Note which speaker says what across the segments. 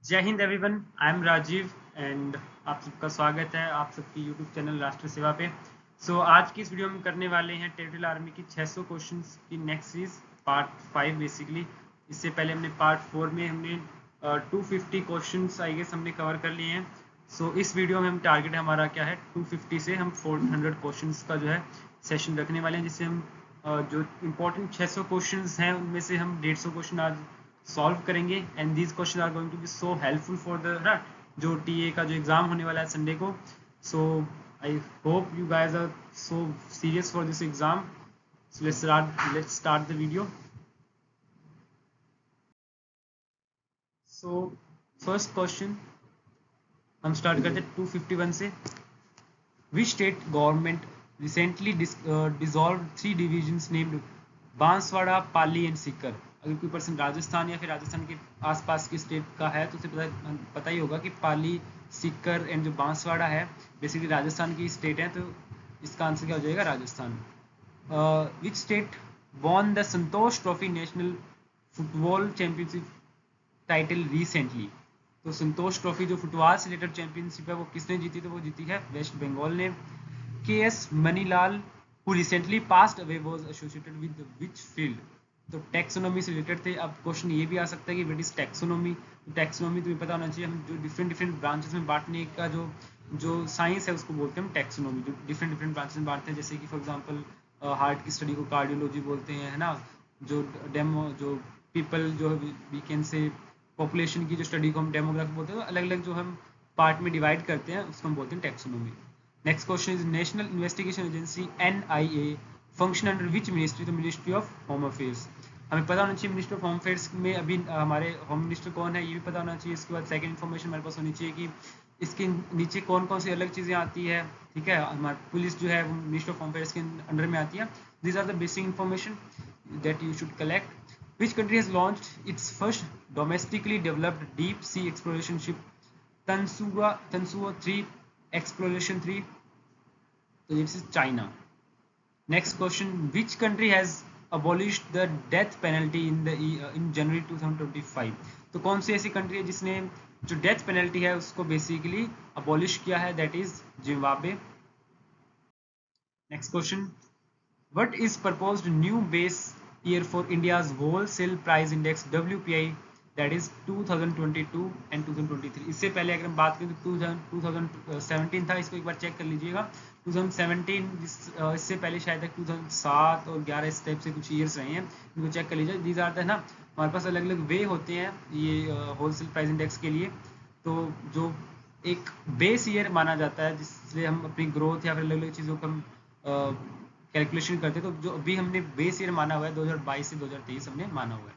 Speaker 1: जय Hind everyone, I am Rajiv and आप सबका स्वागत है आप सबकी यूट्यूब चैनल राष्ट्र सेवा पे। आज की इस वीडियो में करने वाले हैं टेरिटोरियल आर्मी की 600 क्वेश्चंस की नेक्स्ट सीरीज पार्ट 5 बेसिकली। इससे पहले हमने पार्ट 4 में हमने 250 क्वेश्चंस आई गेस हमने कवर कर लिए हैं। इस वीडियो में हम टारगेट हमारा क्या है, 250 से हम 400 क्वेश्चंस का जो है सेशन रखने वाले हैं, जिससे हम जो इम्पोर्टेंट 600 क्वेश्चंस हैं उनमें से हम 150 क्वेश्चन आज सॉल्व करेंगे। And these question are going to be so helpful for the जो टीए का जो एग्जाम होने वाला है संडे को। I hope you guys are so serious for this exam. Let's start the video. First question हम start करते हैं 251 से। Which state government recently dissolve 3 divisions named Banswara, Pali and Sikar. अगर कोई पर्सन राजस्थान या फिर राजस्थान के आसपास के स्टेट का है तो उसे पता ही होगा कि पाली, सीकर एंड जो बांसवाड़ा है बेसिकली राजस्थान की स्टेट है। तो इसका आंसर क्या हो जाएगा, Rajasthan. Which state won the Santosh trophy national football championship title recently. तो संतोष ट्रॉफी जो फुटबॉल से रिलेटेड चैंपियनशिप है वो किसने जीती, तो वो जीती है वेस्ट बंगाल ने। के S Manilal who recently passed away was associated with which field. तो टैक्सोनॉमी से रिलेटेड थे। अब क्वेश्चन ये भी आ सकता है कि व्हाट इज टैक्सोनॉमी। तो टैक्सोनॉमी तुम्हें पता होना चाहिए, हम जो डिफरेंट ब्रांचेस में बांटने का जो साइंस है उसको बोलते हैं हम टैक्सोनॉमी। जो डिफरेंट ब्रांचेस में बांटते हैं, जैसे कि फॉर एग्जांपल हार्ट की स्टडी को कार्डियोलॉजी बोलते हैं, है ना। जो डेमो जो पीपल जो वी कैन से पॉपुलेशन की जो स्टडी को हम डेमोग्राफी बोलते हैं, तो अलग अलग जो हम पार्ट में डिवाइड करते हैं उसको हम बोलते हैं taxonomy. Next question is national investigation agency NIA function under which ministry, तो मिनिस्ट्री ऑफ होम अफेयर्स। हमें पता होना चाहिए मिनिस्ट्री ऑफ होम अफेयर्स में अभी हमारे होम मिनिस्टर कौन है ये भी पता होना चाहिए। इसके बाद सेकंड इन्फॉर्मेशन हमारे पास होनी चाहिए कि इसके नीचे कौन कौन सी अलग चीज़ें आती है। ठीक है, हमारी पुलिस जो है वो मिनिस्ट्री ऑफ होम अफेयर्स के अंडर में आती है। These are the basic information that you should collect. Which country has launched its first domestically developed deep sea exploration ship Tansuo 3 Exploration 3? So this is China. Next question: which country has abolished the death penalty in January 2025? तो कौन सी ऐसी country है जिसने जो death penalty है उसको basically abolish किया है, that is Zimbabwe. Next question: What is proposed new base year for India's wholesale price index WPI, that is 2022 and 2023? इससे पहले अगर हम बात करें तो 2017 था, इसको एक बार चेक कर लीजिएगा। 2017 इससे पहले शायद तक 2007 और 11 इस टाइप से कुछ ईयर्स रहे हैं, इनको चेक कर लीजिए। दीज आर द ना, हमारे पास अलग अलग वे होते हैं ये होलसेल प्राइस इंडेक्स के लिए। तो जो एक बेस ईयर माना जाता है जिससे हम अपनी ग्रोथ या फिर अलग अलग चीज़ों को हम कैलकुलेशन करते हैं, तो जो अभी हमने बेस ईयर माना हुआ है 2022 से 2023 हमने माना हुआ है।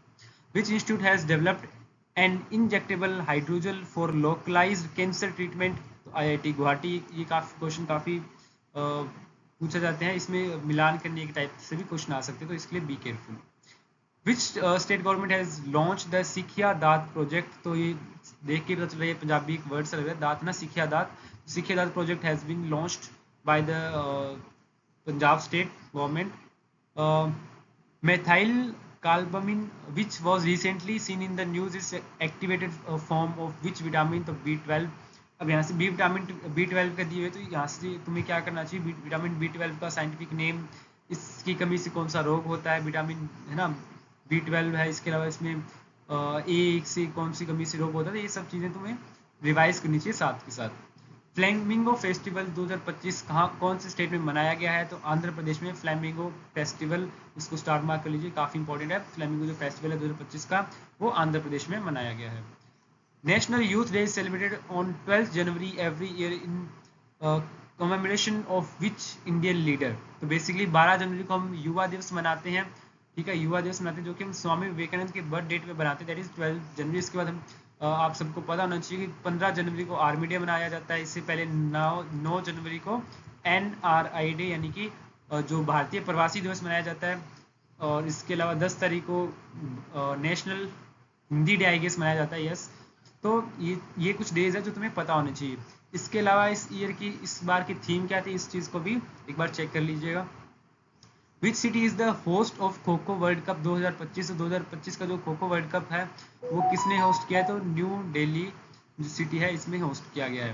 Speaker 1: Which institute has developed an injectable hydrogel for localized cancer treatment? तो IIT गुवाहाटी। ये काफी क्वेश्चन काफी पूछा जाते हैं, इसमें मिलान करने के टाइप से भी क्वेश्चन आ सकते हैं, तो इसके लिए be careful. Which state government has launch the सिखिया दात प्रोजेक्ट? तो ये देख के पता चल रहा है पंजाबी एक वर्ड से लग रहा है दात ना, सिखिया Daat. Sikhiya Daat project has been launched by the Punjab state government. Methyl carbamine, which was recently seen in the news, is activated form of which vitamin? तो B12। अब यहाँ से B12 का दिए हुए, तो यहाँ से तुम्हें क्या करना चाहिए, विटामिन B12 का साइंटिफिक नेम, इसकी कमी से कौन सा रोग होता है, विटामिन है ना B12 है, इसके अलावा इसमें ए से कौन सी कमी से रोग होता है, तो ये सब चीज़ें तुम्हें रिवाइज करनी चाहिए साथ के साथ। फ्लैमिंगो फेस्टिवल 2025 कहाँ कौन से स्टेट में मनाया गया है? तो आंध्र प्रदेश में फ्लैमिंगो फेस्टिवल, इसको स्टार मार्क कर लीजिए, काफ़ी इंपॉर्टेंट है। फ्लैमिंगो जो फेस्टिवल है 2025 का वो आंध्र प्रदेश में मनाया गया है। National youth day is celebrated on 12 January every year in commemoration of which Indian leader? तो बेसिकली 12 जनवरी को हम युवा दिवस मनाते हैं। ठीक है, युवा दिवस मनाते हैं जो कि हम स्वामी विवेकानंद के बर्थ डेट में बनाते हैं, दैट इज 12 जनवरी। इसके बाद हम आप सबको पता होना चाहिए कि 15 जनवरी को आर्मी डे मनाया जाता है। इससे पहले 9 जनवरी को NRI डे यानी कि जो भारतीय प्रवासी दिवस मनाया जाता है। और इसके अलावा 10 तारीख को national Hindi day I guess मनाया जाता है। यस, तो ये कुछ डेज है जो तुम्हें पता होने चाहिए। इसके अलावा इस ईयर की इस बार की थीम क्या थी, इस चीज़ को भी एक बार चेक कर लीजिएगा। विच city is the host of kho kho world cup 2025? तो 2025 का जो खो खो वर्ल्ड कप है वो किसने होस्ट किया है? तो न्यू दिल्ली जो सिटी है इसमें होस्ट किया गया है।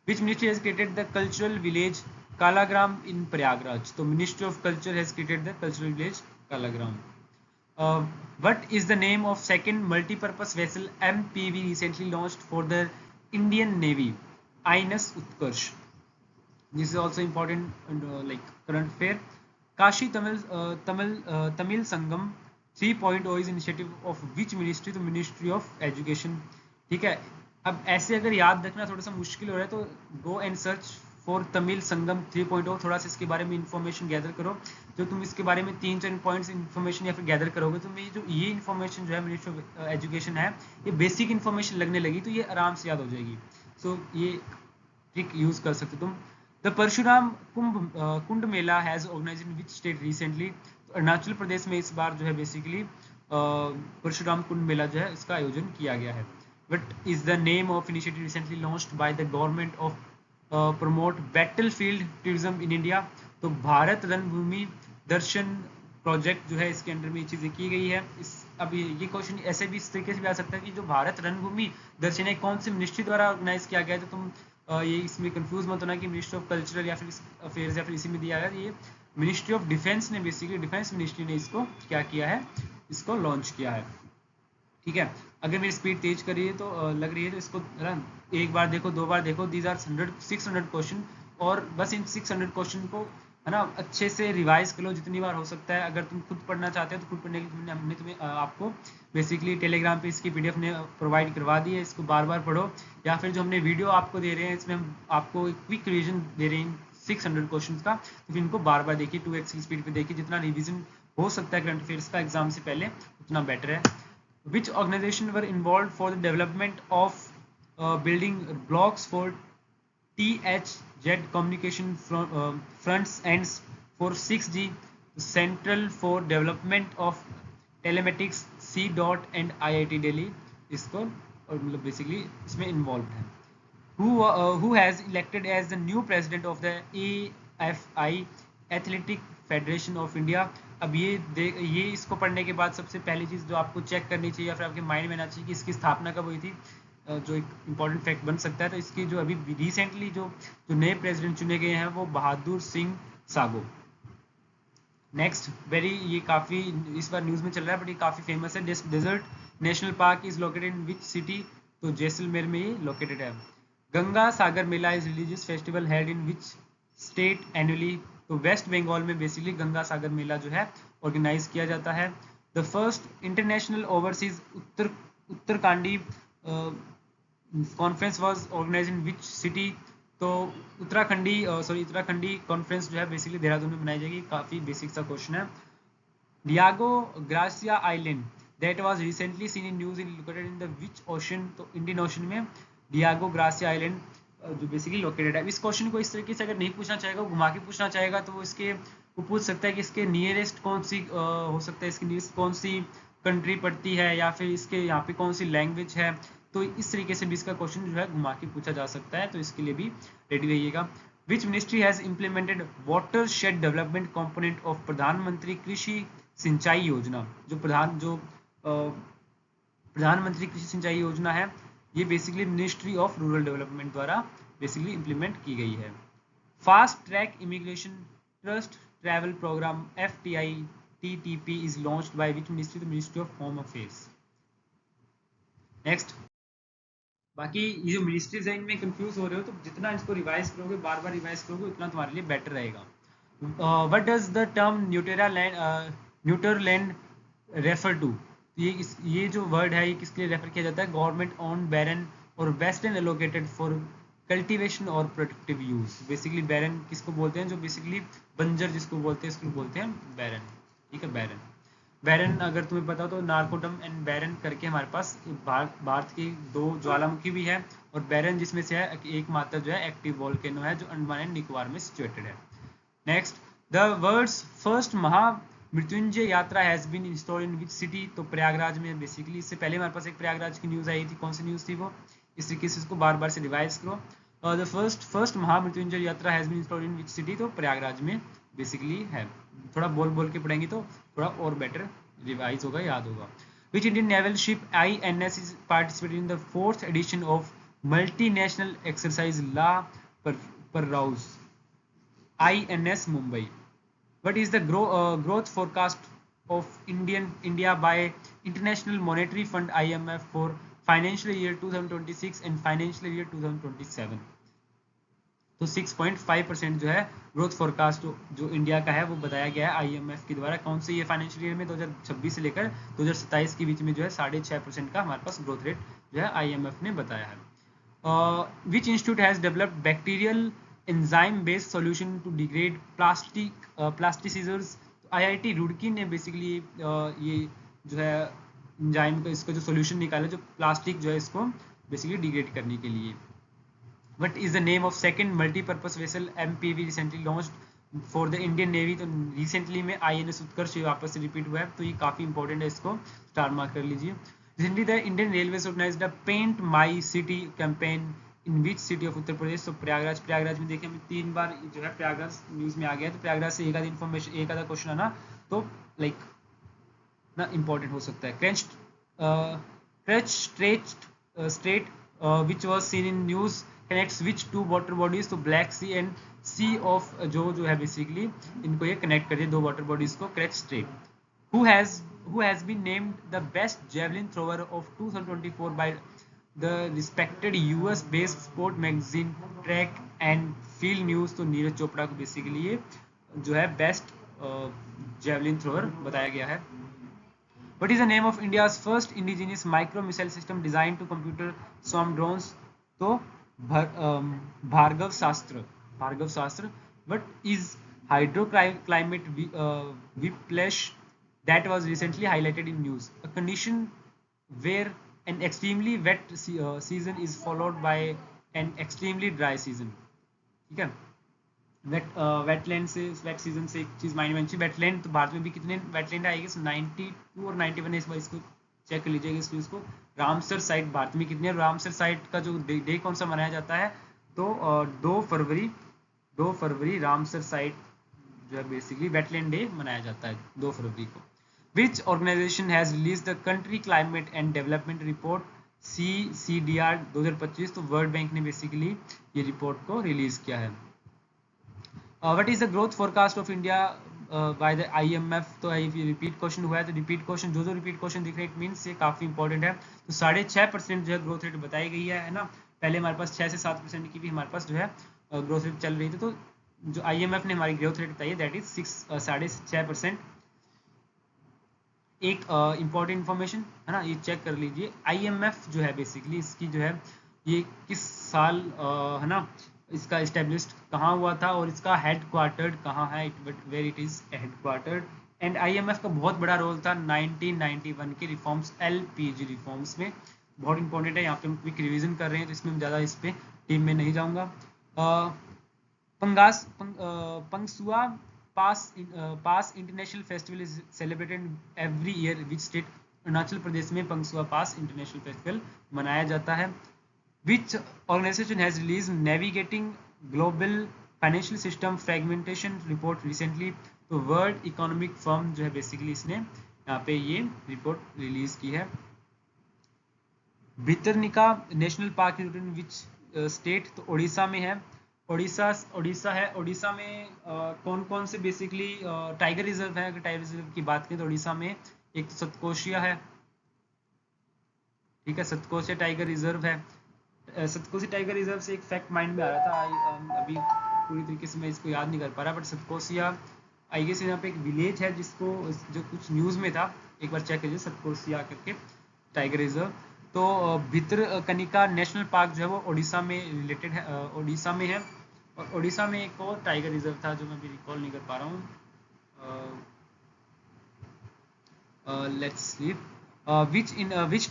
Speaker 1: Which ministry has created the cultural village Kalagram in Prayagraj? तो ministry of culture has created the cultural village Kalagram. What is the name of second multi-purpose vessel MPV recently launched for the Indian Navy? INS Utkarsh. This is also important like current affair. Kashi Tamil Sangam 3.0 is initiative of which ministry? तो Ministry of Education। ठीक है, अब ऐसे अगर याद रखना थोड़ा सा मुश्किल हो रहा है तो go and search for Tamil Sangam 3.0, थोड़ा सा इसके बारे में इंफॉर्मेशन गैदर करो। जो तुम इसके बारे में 3-4 पॉइंट्स इंफॉर्मेशन या फिर गैदर करोगे तो ये इंफॉर्मेशन जो है मिनिस्ट्री ऑफ एजुकेशन है ये बेसिक इंफॉर्मेशन लगने लगी तो ये आराम से याद हो जाएगी। सो ये ट्रिक यूज कर सकते तुम। The Parshuram Kund Mela has organized in which state recently? तो अरुणाचल प्रदेश में इस बार जो है बेसिकली परशुराम कुंड मेला जो है इसका आयोजन किया गया है। What is the name of initiative recently launched by the government of promote battlefield tourism in India? तो भारत रणभूमि दर्शन प्रोजेक्ट जो है इसके अंडर में ये चीजें की गई है। अब ये क्वेश्चन ऐसे भी इस तरीके से भी आ सकता है कि जो भारत रणभूमि दर्शन है कौन सी मिनिस्ट्री द्वारा ऑर्गेनाइज किया गया है? तो तुम ये इसमें कंफ्यूज मत होना कि मिनिस्ट्री ऑफ कल्चरल या फिर अफेयर्स या फिर इसी में दिया गया। ये मिनिस्ट्री ऑफ डिफेंस ने बेसिकली डिफेंस मिनिस्ट्री ने इसको क्या किया है, इसको लॉन्च किया है। ठीक है, अगर मेरी स्पीड तेज कर रही है तो लग रही है तो इसको एक बार देखो, 2 बार देखो। दीज आर 600 क्वेश्चन और बस इन 600 क्वेश्चन को है ना अच्छे से रिवाइज कर लो जितनी बार हो सकता है। अगर तुम खुद पढ़ना चाहते हो तो खुद पढ़ने के लिए हमने तुम्हें आपको बेसिकली टेलीग्राम पे इसकी पीडीएफ ने प्रोवाइड करवा दी है। इसको बार बार पढ़ो या फिर जो हमने वीडियो आपको दे रहे हैं इसमें हम आपको एक क्विक रिवीजन दे रहे हैं 600 क्वेश्चन का, तो फिर इनको बार बार देखिए, 2x की स्पीड पे देखिए। जितना रिवीजन हो सकता है करंट अफेयर्स का एग्जाम से पहले उतना बेटर है। Which organization were involved for the development of building blocks for THZ communication fronts ends for 6G, Central for Development of Telematics, C. and IIT Delhi इसको और मतलब बेसिकली इसमें involve है। Who has elected as the new president of the AFI Athletic Federation of India? अब ये इसको पढ़ने के बाद सबसे पहली चीज़ जो आपको चेक करनी चाहिए या फिर आपके माइंड में आना चाहिए कि इसकी स्थापना कब हुई थी, जो एक इम्पॉर्टेंट फैक्ट बन सकता है। तो इसकी जो अभी रिसेंटली जो नए प्रेसिडेंट चुने गए हैं वो बहादुर सिंह सागो। नेक्स्ट ये काफ़ी इस बार न्यूज़ में चल रहा है बट ये काफ़ी फेमस है। Desert national park is located in which city? तो जैसलमेर में ये लोकेटेड है। Ganga Sagar Mela is religious festival held in which state annually? तो वेस्ट बंगाल में बेसिकली गंगा सागर मेला जो है ऑर्गेनाइज किया जाता है। The first international overseas Uttarakhandi conference was organized in which city? तो उत्तराखंडी कॉन्फ्रेंस जो है बेसिकली देहरादून में बनाई जाएगी। काफी बेसिक सा क्वेश्चन है। Diego gratia island that was recently seen in news in located in the which ocean? तो इंडियन ओशन में डियागो ग्रासिया आइलैंड जो बेसिकली लोकेटेड है। इस क्वेश्चन को इस तरीके से अगर नहीं पूछना चाहेगा, वो घुमा के पूछना चाहेगा तो वो पूछ सकता है कि इसके नियरेस्ट कौन सी हो सकता है, इसकी नियरेस्ट कौन सी कंट्री पड़ती है या फिर इसके यहाँ पे कौन सी लैंग्वेज है। तो इस तरीके से भी इसका क्वेश्चन जो है घुमा के पूछा जा सकता है, तो इसके लिए भी रेडी रहिएगा। विच ministry has implemented water shade development component of प्रधानमंत्री कृषि सिंचाई योजना? जो प्रधानमंत्री कृषि सिंचाई योजना है ये basically ministry of rural development द्वारा बेसिकली इंप्लीमेंट की गई है। Fast track immigration trust travel programme FTI TTP is launched by which ministry? The ministry of home affairs. Next, बाकी ये जो मिनिस्ट्रीज है इनमें कंफ्यूज हो रहे हो तो जितना इसको रिवाइज करोगे, बार बार रिवाइज करोगे उतना तुम्हारे लिए बेटर रहेगा। What does the term neutraland refer to? ये जो वर्ड है ये किसके लिए रेफर किया जाता है? गवर्नमेंट ऑन बैरन और वेस्टर्न एलोकेटेड फॉर कल्टीवेशन और प्रोडक्टिव यूज। बेसिकली बैरन किसको बोलते हैं? जो बेसिकली बंजर जिसको बोलते हैं इसको बोलते हैं बैरन। ठीक है, बैरन अगर तुम्हें पता हो तो नार्कोडम एंड बैरन करके हमारे पास भारत की 2 ज्वालामुखी भी है और बैरन जिसमें से है एक मात्र जो है एक्टिव वोल्केनो है जो अंडमान एंड निकोबार में सिचुएटेड है। Next, the world's first Mahamrityunjay Yatra has been installed in which city? तो प्रयागराज में। बेसिकली इससे पहले हमारे पास एक प्रयागराज की न्यूज़ आई थी, कौन सी न्यूज़ थी वो? इस तरीके से इसको बार बार से रिवाइज करो। The first Mahamrityunjay Yatra has been installed in which city? तो प्रयागराज में बेसिकली है। थोड़ा बोल बोल के पढ़ेंगे तो थोड़ा और बेटर रिवाइज होगा, याद होगा। Which Indian naval ship INS is participated in the 4th edition of multinational exercise la perouse INS Mumbai? What is the growth forecast of India by International Monetary Fund IMF for financial year 2026 and financial year 2027? तो 6.5% जो है growth forecast जो India का है वो बताया गया है IMF के द्वारा। कौन से ये फाइनेंशियल ईयर में 2026 से लेकर 2027 के बीच में जो है 6.5% का हमारे पास ग्रोथ रेट जो है IMF ने बताया है। Which institute has developed bacterial enzyme based solution to degrade plasticizers? IIT Roorkee ने बेसिकली ये जो है एंजाइम का इसका जो सॉल्यूशन निकाला जो प्लास्टिक जो है इसको बेसिकली डिग्रेड करने के लिए। What is the name of second multi-purpose vessel MPV recently launched for the Indian Navy? तो रिसेंटली में INS उत्कर्ष वापस से रिपीट हुआ है, तो ये काफ़ी इंपॉर्टेंट है, इसको स्टार मार्क कर लीजिए। Recently the Indian railway organized the paint my city campaign in which city of Uttar Pradesh? तो प्रयागराज में देखिए हमें 3 बार जो है प्रयागराज न्यूज़ में आ गया है, तो प्रयागराज से एक आधा इन्फॉर्मेशन एक आधा क्वेश्चन आना तो लाइक ना इंपॉर्टेंट हो सकता है। Kerch Strait which was seen in news connects which two water bodies? तो Black Sea and sea of जो है बेसिकली इनको ये कनेक्ट करते हैं, 2 वाटर बॉडीज को, Kerch Strait। who has been named the best javelin thrower of 2024 by the respected US based sport magazine Track and Field News? तो नीरज चोपड़ा को basically ये जो है बेस्ट जेवलिन थ्रोअर बताया गया है। What is the name of India's first indigenous micro missile system designed to computer swarm drones? तो भार्गव शास्त्र। What is hydroclimate whiplash that was recently highlighted in news? A condition where an extremely wet season is followed by an extremely dry season। ठीक है, wetland से wait season से एक चीज़ mind में अच्छी, wetland तो भारत में भी कितने वेटलैंड आएगी? 92 और 91 है, इस बार इसको चेक कर लीजिएगा इस न्यूज़ को। रामसर साइट भारत में कितनी है? रामसर साइट का जो डे कौन सा मनाया जाता है? तो 2 फरवरी रामसर साइट जो है बेसिकली वेटलैंड डे मनाया जाता है 2 फरवरी को। Which organization has release the country climate and development report CCDR 2025? तो वर्ल्ड बैंक ने बेसिकली ये रिपोर्ट को रिलीज किया है। What is the growth forecast of India by the IMF? तो रिपीट क्वेश्चन हुआ है, तो रिपीट क्वेश्चन जो रिपीट क्वेश्चन दिख रहे हैं इट मीन्स ये काफ़ी इंपॉर्टेंट है। तो 6.5% जो है ग्रोथ रेट बताई गई है ना। पहले हमारे पास 6 से 7% की भी हमारे पास जो है ग्रोथ रेट चल रही थी, तो जो IMF ने हमारी ग्रोथ रेट बताई है दैट इज 6.5%। एक इम्पॉर्टेंट इन्फॉर्मेशन है ना, ये चेक कर लीजिए। IMF जो है बेसिकली इसकी जो है ये किस साल है ना इसका इस्टेब्लिश्ड कहाँ हुआ था और इसका हेड क्वार्टर्ड कहाँ है, where it is headquartered. And IMF का बहुत बड़ा रोल था 1991 के रिफॉर्म्स, LPG रिफॉर्म्स में। बहुत इंपॉर्टेंट है, यहाँ पे हम क्विक रिवीजन कर रहे हैं तो इसमें ज़्यादा इस पे टीम में नहीं जाऊँगा। Pangsau pass international festival is celebrated every year which state? Arunachal Pradesh में पंगसुआ पास इंटरनेशनल फेस्टिवल मनाया जाता है। Which organization has released Navigating Global Financial System Fragmentation Report recently? तो वर्ल्ड इकोनॉमिक फर्म जो है बेसिकली इसने यहाँ पे ये रिपोर्ट रिलीज की है। Bhitarkanika national park in which state? तो उड़ीसा में है। उड़ीसा है। उड़ीसा में कौन कौन से बेसिकली टाइगर रिजर्व है? अगर टाइगर रिजर्व की बात करें तो उड़ीसा में एक सतकोशिया है, ठीक है, सतकोशिया टाइगर रिजर्व है। सतकोशी टाइगर रिजर्व से एक फैक्ट माइंड में आ रहा था, अभी पूरी तरीके से मैं इसको याद नहीं कर पा रहा, बट सतकोशिया आई गेस यहाँ पे एक विलेज है जिसको जो कुछ न्यूज़ में था, एक बार चेक कीजिए सतकोशिया करके टाइगर रिजर्व। तो भितरकनिका नेशनल पार्क जो है वो उड़ीसा में रिलेटेड है, उड़ीसा में है। और उड़ीसा में एक और टाइगर रिजर्व था जो मैं अभी रिकॉल नहीं कर पा रहा हूँ। Let's see which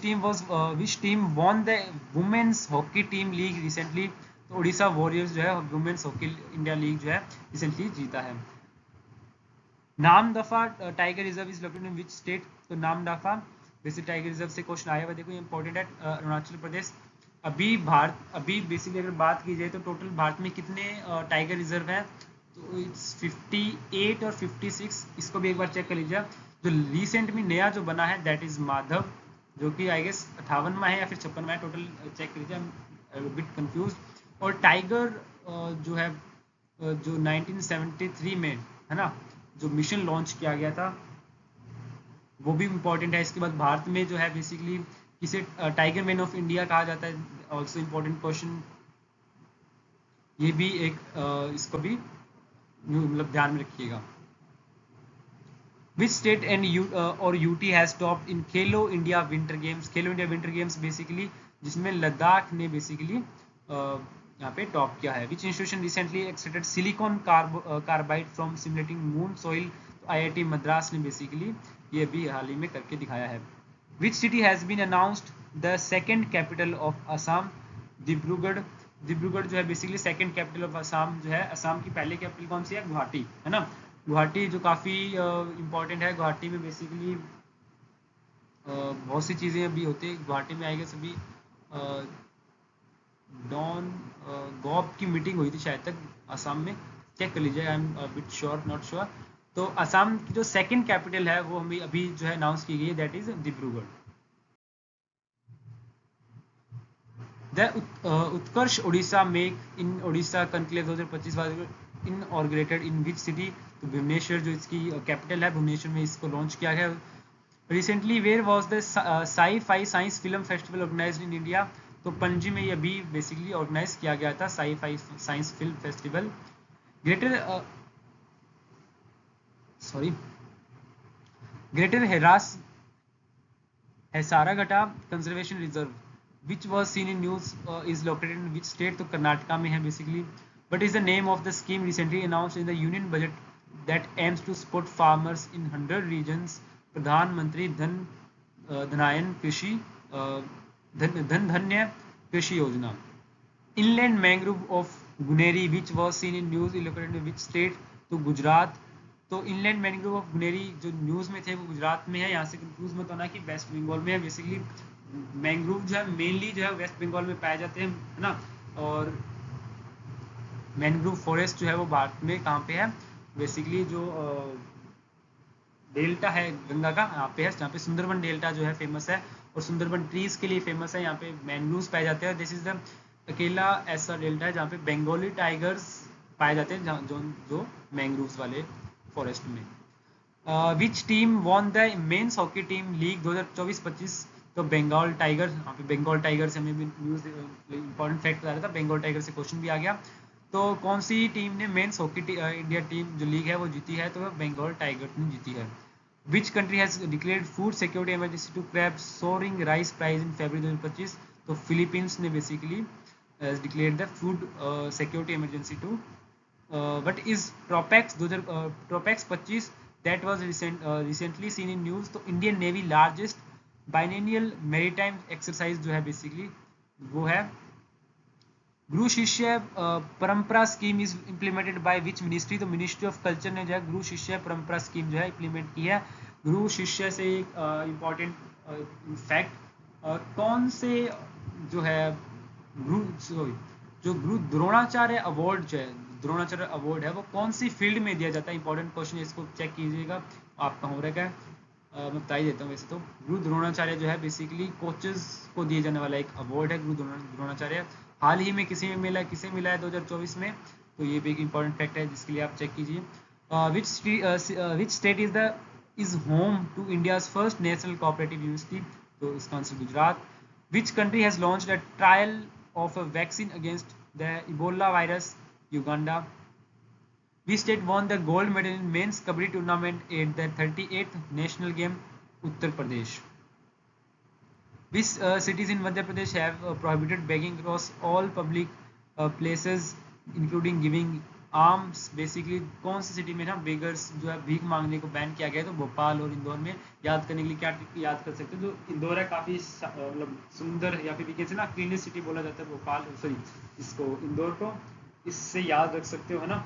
Speaker 1: team won the women's hockey team league recently? तो उड़ीसा वॉरियर्स जो है वुमेन्स हॉकी इंडिया लीग जो है रिसेंटली जीता है। Namdapha tiger reserve is located in which state? तो नामदफा बेसिक टाइगर रिजर्व से क्वेश्चन आया हुआ, देखो ये इंपॉर्टेंट है, अरुणाचल प्रदेश। अभी बेसिकली अगर बात की जाए तो टोटल भारत में कितने टाइगर रिजर्व हैं? तो इट्स 58 और 56, इसको भी एक बार चेक कर लीजिए। जो रिसेंट में नया जो बना है दैट इज़ माधव, जो कि आई गेस 58 में है या फिर 56 में है, टोटल चेक कर लीजिए, बिट कंफ्यूज। और टाइगर जो है जो 1973 में है ना, जो मिशन लॉन्च किया गया था वो भी इम्पोर्टेंट है। इसके बाद भारत में जो है बेसिकली किसे टाइगर मैन ऑफ इंडिया कहा जाता है, ऑल्सो इम्पोर्टेंट क्वेश्चन, ये भी एक इसको भी मतलब ध्यान में रखिएगा। विच स्टेट एंड और UT has topped in Khelo India winter games. Khelo India winter games basically जिसमें लद्दाख ने बेसिकली यहाँ पे टॉप किया है। विच institution recently extracted silicon carbide from simulating moon soil. IIT Madras ने बेसिकली ये भी हाल ही में करके दिखाया है। Which city has been announced the second capital of Assam. Dibrugarh. Dibrugarh जो है basically second capital of Assam जो है। असम की पहले कैपिटल कौन सी है? गुवाहाटी, है ना। गुवाहाटी जो काफ़ी इम्पोर्टेंट है। गुवाहाटी में बेसिकली बहुत सी चीज़ें अभी होती है गुवाहाटी में, आएगा सभी डॉन गॉप की मीटिंग हुई थी शायद तक असम में, चेक कर लीजिए, I am bit sure not sure. तो असम की जो सेकंड कैपिटल है वो हमें अभी जो है अनाउंस की गई है, that is Dibrugarh. The Utkarsh Orissa make in Orissa conclave 2025 in organized in which city. तो भुवनेश्वर जो इसकी कैपिटल है, भुवनेश्वर में इसको लॉन्च किया गया। Recently where was the sci fi science film festival organized in India. तो पणजी में ये अभी बेसिकली ऑर्गेनाइज किया गया था sci fi science film festival. Greater greater Hesaraghatta conservation reserve which was seen in news is located in which state. तो कर्नाटका में है basically. But is the name of the scheme recently announced in the union budget that aims to support farmers in 100 regions. प्रधानमंत्री धनायन कृषि धन धन्य कृषि योजना। Inland mangrove of Guneri which was seen in news located in which state. तो गुजरात। तो inland mangrove of Guneri जो न्यूज़ में थे वो गुजरात में है, यहाँ से कंफ्यूज मत होना कि वेस्ट बंगाल में है। बेसिकली मैंग्रोव जो है मेनली जो है वेस्ट बंगाल में पाए जाते हैं, है ना। और मैंग्रोव फॉरेस्ट जो है वो भारत में कहाँ पे है? बेसिकली जो डेल्टा है गंगा का, यहाँ पे है, जहाँ पे सुंदरबन डेल्टा जो है फेमस है, और सुंदरबन ट्रीज के लिए फेमस है। यहाँ पे मैंग्रोव्स पाए जाते हैं। दिस इज द अकेला ऐसा डेल्टा है जहाँ पे बंगाली टाइगर्स पाए जाते हैं, जो मैंग्रोव्स वाले फॉरेस्ट में। Which team won the men's hockey team league 2024-25। तो बंगाल टाइगर, यहाँ पे बंगाल टाइगर से हमें भी न्यूज इंपॉर्टेंट फैक्ट बता रहा था, बंगाल टाइगर से क्वेश्चन भी आ गया। तो कौन सी टीम ने मेंस हॉकी इंडिया टीम जो लीग है वो जीती है? तो बंगाल टाइगर ने जीती है। Which country has declared food security emergency to curb soaring rice price in February 2025। तो फिलीपींस ने basically declared the food security emergency to what is Tropex 25 that was recently seen in news। तो Indian navy largest biennial maritime exercise जो है basically वो है Guru Shishya Parampara scheme is implemented by which ministry. तो ministry of culture ने जो है Guru Shishya Parampara scheme जो है इम्प्लीमेंट की है। गुरु शिष्य से एक इम्पॉर्टेंट फैक्ट, कौन से जो है जो गुरु द्रोणाचार्य अवार्ड जो है, द्रोणाचार्य अवार्ड है वो कौन सी फील्ड में दिया जाता है? इंपॉर्टेंट क्वेश्चन है, इसको चेक कीजिएगा आपका हो रहा है। मैं बता ही देता हूँ। वैसे तो गुरु द्रोणाचार्य जो है बेसिकली कोचेस को दिए जाने वाला एक अवार्ड है, गुरु द्रोणाचार्य। हाल ही में किसे मिला है 2024 में? तो ये भी एक इंपॉर्टेंट फैक्ट है जिसके लिए आप चेक कीजिए। Which state is home to India's first national cooperative university. तो इसका answer Gujarat. Which country has launched a trial of a vaccine against the Ebola virus? Uganda. Which state won the gold medal in men's kabaddi tournament at the 38th national game? Uttar Pradesh. Which cities in Madhya Pradesh have prohibited begging across all public places including giving alms? Basically कौन सी city में ना beggars जो है भीख मांगने को ban किया गया है? तो भोपाल और इंदौर में। याद करने के लिए क्या याद कर सकते हो? जो इंदौर है काफ़ी मतलब सुंदर या फिर वीकेंड से ना क्लीनेस्ट सिटी बोला जाता है भोपाल, सॉरी इसको इंदौर को, इससे याद रख सकते हो, है ना।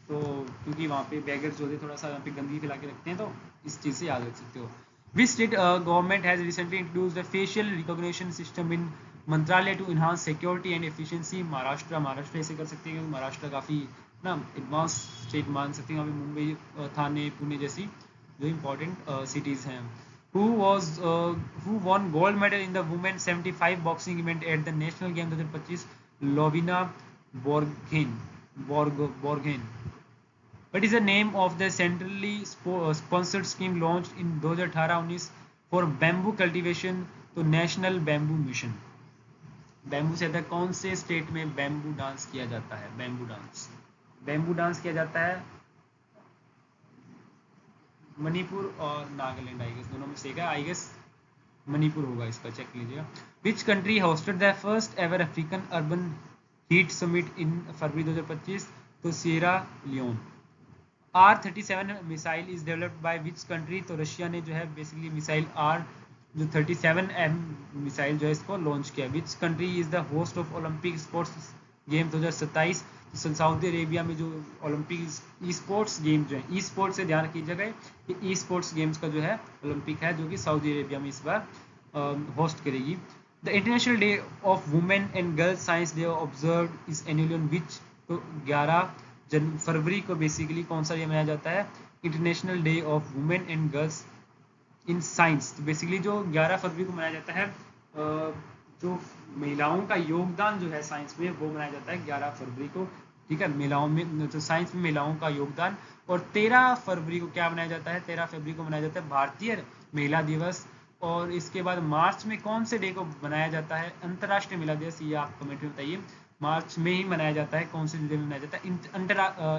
Speaker 1: तो क्योंकि वहाँ पे बैगर्स जो है थोड़ा सा यहाँ पे गंदगी फैला के रखते हैं, तो इस चीज़ से याद रख सकते हो। Which state government has recently introduced the facial recognition system in Mantralaya to enhance security and efficiency? Maharashtra. Maharashtra ऐसे कर सकते हैं क्योंकि महाराष्ट्र काफ़ी ना एडवांस स्टेट मान सकते हैं, अभी मुंबई, थाने, पुणे जैसी जो इम्पोर्टेंट सिटीज़ हैं. Who was who won gold medal in the women 75 boxing event at the national game 2025? Lovlina बोर्गेन. बोर्गेन. What is the name of the centrally sponsored scheme launched in 2018-19 for bamboo cultivation? तो national bamboo mission. Bamboo से कौन से state में bamboo dance किया जाता है? Bamboo dance किया जाता है मणिपुर और नागालैंड, आई गेस दोनों में से एक है. आई गेस मणिपुर होगा, इसका चेक लीजिएगा. Which country hosted the first ever African urban heat summit in February 2025? तो Sierra Leone. R-37 missile is developed by which country? तो रशिया ने जो है बेसिकली मिसाइल आर जो 37M मिसाइल जो है इसको लॉन्च किया. Which country is the host of Olympic sports game 2027? तो सऊदी अरेबिया में जो ओलंपिक ई स्पोर्ट्स गेम जो है, ई स्पोर्ट्स से ध्यान रखिएगा कि ई स्पोर्ट्स गेम्स का जो है ओलंपिक है जो कि सऊदी अरेबिया में इस बार होस्ट करेगी. The international day of women and girls science day observe is annual on which? तो 11 फरवरी को बेसिकली कौन सा डे मनाया जाता है? International day of women and girls in science. तो बेसिकली जो 11 फरवरी को मनाया जाता है, जो महिलाओं का योगदान जो है साइंस में वो मनाया जाता है 11 फरवरी को. ठीक है, महिलाओं में तो साइंस में महिलाओं का योगदान. और 13 फरवरी को क्या मनाया जाता है? 13 फरवरी को मनाया जाता है भारतीय महिला दिवस. और इसके बाद मार्च में कौन से डे को मनाया जाता है अंतर्राष्ट्रीय महिला दिवस? ये आप कमेंट में बताइए. मार्च में ही मनाया जाता है. कौन से डे में मनाया जाता है?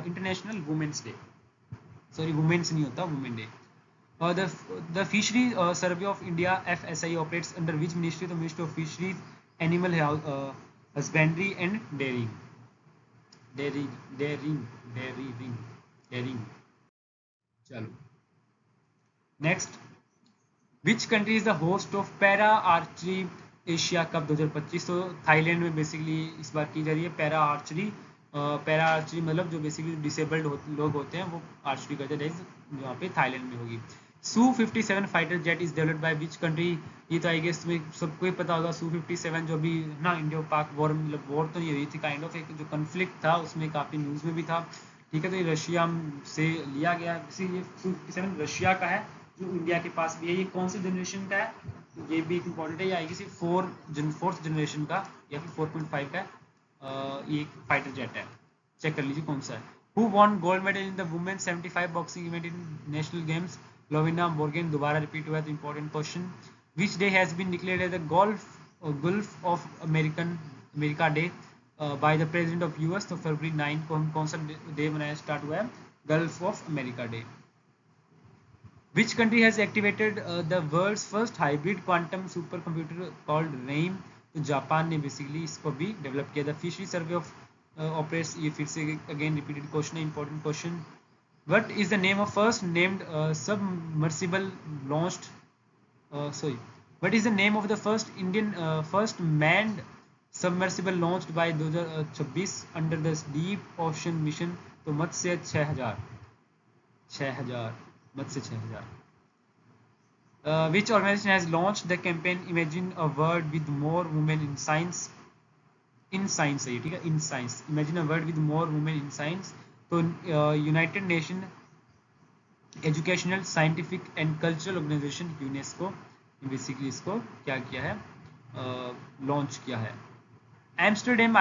Speaker 1: International women's day. Sorry, women's नहीं होता, women day. The Fishery Survey of India (FSI) operates under which ministry? The Ministry of Fisheries, Animal Husbandry and Dairying. Dairying. चलो next. Which country is the host of para archery Asia cup 2025? तो Thailand में basically इस बार की जा रही है para archery. Para archery मतलब जो बेसिकली डिसेबल्ड लोग होते हैं वो आर्चरी करते हैं, जहाँ पे थाईलैंड में होगी. Su-57 fighter jet is developed by which country? ये तो आई गेस तुम्हें सबको ही पता होगा. Su-57 जो भी ना इंडिया पाक वॉर, मतलब वॉर तो नहीं हुई थी, काइंड ऑफ एक जो कन्फ्लिक्ट था उसमें काफ़ी न्यूज़ में भी था. ठीक है, तो ये रशिया से लिया गया. इसीलिए Su-57 रशिया का है, जो इंडिया के पास भी है. ये कौन सी जनरेशन का है? ये भी एक इंपॉर्टेंट है. ये आएगी सिर्फ फोर्थ जनरेशन का या फिर 4.5 का है. ये एक फाइटर जेट है. चेक कर लीजिए कौन सा है. Who won gold medal in the women 75 boxing event in national games? Lovlina Borgohain. दोबारा रिपीट हुआ है तो important question. Which day has been declared as the gulf of America day by the president of US? तो फरवरी 9 को हम कौन सा डे मनाया स्टार्ट हुआ है? Gulf of America day. Which country has activated the world's first hybrid quantum supercomputer called RAIM? तो जापान ने बेसिकली इसको भी डेवलप किया. The fishery survey of operates. ये फिर से अगेन रिपीटेड क्वेश्चन है, important question. What is the name of first named submersible launched? Sorry. What is the name of the first manned submersible launched by 2026 under the deep ocean mission? तो मत्स्य 6000 मत्स्य 6000. Which organization has launched the campaign Imagine a World with More Women in Science? In science है ये, ठीक है, in science. Imagine a world with more women in science. तो United Nation educational scientific and cultural organization UNESCO basically इसको क्या किया है? Launch किया है. Amsterdam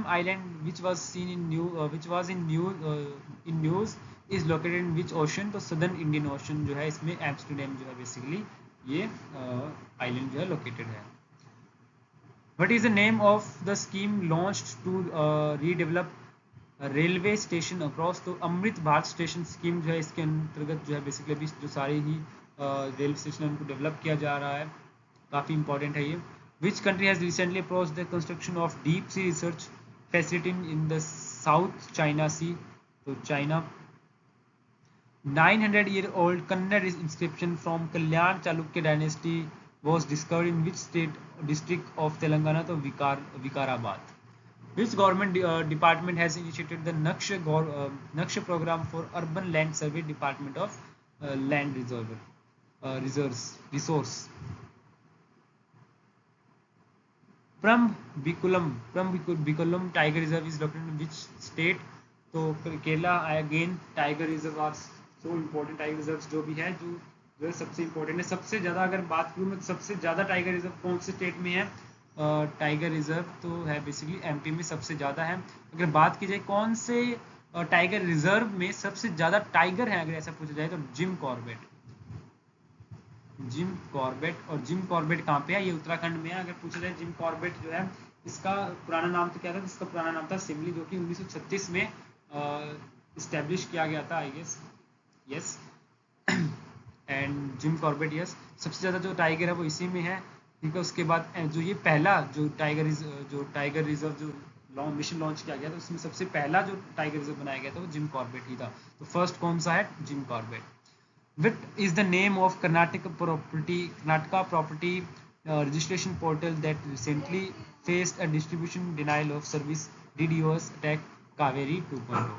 Speaker 1: Island, which was in news, is located in which ocean? तो Southern Indian Ocean जो है इसमें एम्स्टरडेम जो है बेसिकली ये आइलैंड जो है लोकेटेड है. What is the name of the scheme launched to redevelop railway station across? तो अमृत भारत स्टेशन स्कीम जो है इसके अंतर्गत जो है बेसिकली अभी जो सारे ही रेलवे स्टेशन उनको डेवलप किया जा रहा है. काफ़ी इंपॉर्टेंट है ये. Which country has recently approached the construction of deep sea research facility in the South China Sea? तो China. 900-year-old Kannada inscription from Kalyan Chalukya dynasty was discovered in which district of Telangana? तो Vikarabad. Which government department has initiated the Naksha program for urban land survey? Department of Land Resource. Prambikulam Tiger Reserve is located in which state? तो Kerala again tiger reserve are so important, tiger reserve जो भी है जो है सबसे important है। सबसे ज़्यादा अगर बात करूँ मैं, सबसे ज़्यादा टाइगर रिजर्व कौन से स्टेट में है? टाइगर रिजर्व तो है बेसिकली एमपी में सबसे ज़्यादा है। अगर बात की जाए कौन से टाइगर रिजर्व में सबसे ज़्यादा टाइगर है, अगर ऐसा पूछा जाए तो जिम कॉर्बेट। जिम कॉर्बेट, और जिम कॉर्बेट कहाँ पे है? ये उत्तराखंड में है। अगर पूछा जाए जिम कॉर्बेट जो है, इसका पुराना नाम तो क्या था? इसका पुराना नाम था सिमली, जो कि 1936 में इस्टेब्लिश किया गया था, I guess. Yes. And Jim Corbett, yes, सबसे ज़्यादा जो टाइगर है वो इसी में है। ठीक है, उसके बाद जो ये पहला जो टाइगर रिजर्व जो मिशन लॉन्च किया गया था, उसमें सबसे पहला जो टाइगर रिजर्व बनाया गया था वो जिम कॉर्बेट ही था। तो फर्स्ट कौन सा है? Jim Corbett. What is the name of Karnataka property registration portal that recently faced a distribution denial of service DDoS attack Kaveri 2.0?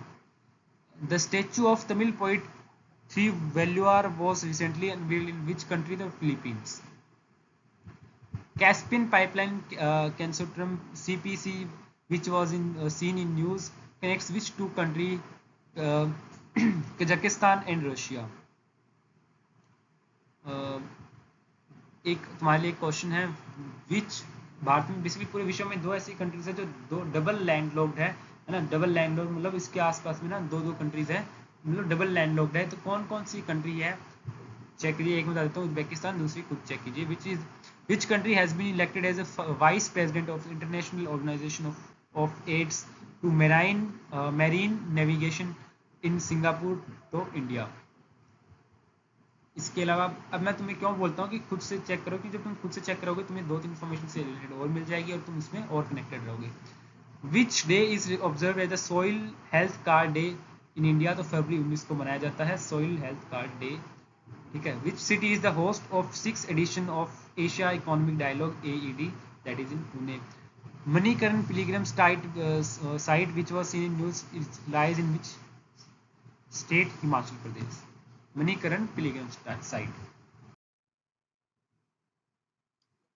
Speaker 1: The statue of Tamil poet Sri Veluar was recently unveiled in which country? The Philippines. Caspian Pipeline Consortium (CPC), which was seen in news, connects which two countries? Uh, Kazakhstan and Russia. एक तुम्हारे लिए question है, विच भारत में basically पूरे विश्व में दो ऐसी कंट्रीज है जो दो डबल लैंडलॉक्ड है ना? डबल लैंडलॉक्ड मतलब इसके आसपास में ना दो कंट्रीज है, मतलब डबल लैंडलॉक्ड है। तो कौन कौन सी कंट्री है? चेक कीजिए, एक बता देता हूँ, उज्बेकिस्तान, दूसरी खुद चेक कीजिए। Which country has been elected as a vice president of international organisation of aids to marine navigation in Singapore? तो इंडिया। इसके अलावा अब मैं तुम्हें क्यों बोलता हूँ कि खुद से चेक करो, कि जब तुम खुद से चेक करोगे तुम्हें दो तीन इन्फॉर्मेशन से रिलेटेड और मिल जाएगी और तुम इसमें और कनेक्टेड रहोगे। Which day is observe as the soil health card day in India? तो फरवरी 19 को मनाया जाता है सोइल हेल्थ कार्ड डे। ठीक है। Which city is the host of 6th edition of Asia economic dialogue AED? That is in Pune. Manikaran pilgrim site which was seen in news lies in which state? Himachal Pradesh. Manikaran pilgrim site.